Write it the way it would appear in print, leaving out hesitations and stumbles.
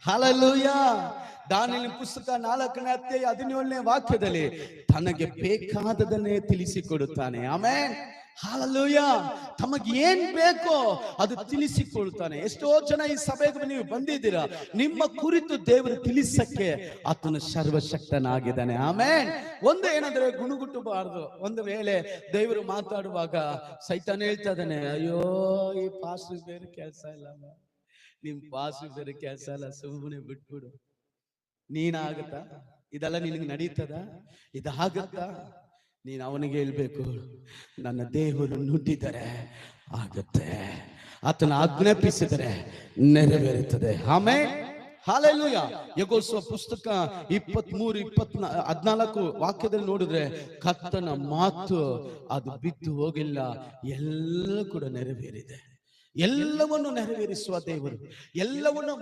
Hallelujah. ದಾನಿಯೇಲನ ಪುಸ್ತಕ 4ನೇ ಅಧ್ಯಾಯ 17ನೇ ವಾಕ್ಯದಲ್ಲಿ ತನಗೆ ಬೇಕಾದದನ್ನೇ ತಿಳಿಸಿಕೊಡುತ್ತಾನೆ. ಆಮೆನ್. ಹಲ್ಲೆಲೂಯ. ತಮಗೆ ಏನ್ ಬೇಕೋ ಅದು ತಿಳಿಸಿಕೊಳ್ತಾನೆ. ಎಷ್ಟೋ ಜನ ಈ ಸಭೆಗೆ ನೀವು ಬಂದಿದ್ದೀರಾ, ನಿಮ್ಮ ಕುರಿತು ದೇವರು ತಿಳಿಸಕ್ಕೆ ಆತನು ಸರ್ವಶಕ್ತನಾಗಿದ್ದಾನೆ. ಆಮೆನ್. ಒಂದು ಏನಂದ್ರೆ ಗುಣಗುಟ್ಟಬಾರದು. ಒಂದು ವೇಳೆ ದೇವರು ಮಾತಾಡುವಾಗ ಸೈತಾನ ಹೇಳ್ತಾ ಇದ್ದಾನೆ, ಅಯ್ಯೋ ಈ ಪಾಸ್ಟರ್ ಬೇರೆ ಕೆಲಸ ಇಲ್ಲ, ನಿಮ್ ಪಾಸ್ಟರ್ ಬೇರೆ ಕೆಲಸ ಇಲ್ಲ, ಸುಮ್ಮನೆ ಬಿಟ್ಬಿಡು. ನೀನಾಗತ್ತಾ ಇದೆಲ್ಲ ನಿನಗೆ ನಡೀತದ, ಇದಾಗತ್ತಾ? ನೀನು ಅವನಿಗೆ ಹೇಳ್ಬೇಕು, ನನ್ನ ದೇವರು ನುಡಿದರೆ ಆಗತ್ತೆ, ಆತನ ಆಜ್ಞಾಪಿಸಿದರೆ ನೆರವೇರುತ್ತದೆ. ಆಮೆನ್. ಹಲ್ಲೆಲೂಯ. ಯೆಹೋಶುವ ಪುಸ್ತಕ 23-14 ವಾಕ್ಯದಲ್ಲಿ ನೋಡಿದ್ರೆ ಕರ್ತನ ಮಾತು ಅದು ಬಿದ್ದು ಹೋಗಿಲ್ಲ, ಎಲ್ಲ ಕೂಡ ನೆರವೇರಿದೆ. ಎಲ್ಲವನ್ನು ನೆರವೇರಿಸುವ ದೇವರು, ಎಲ್ಲವನ್ನು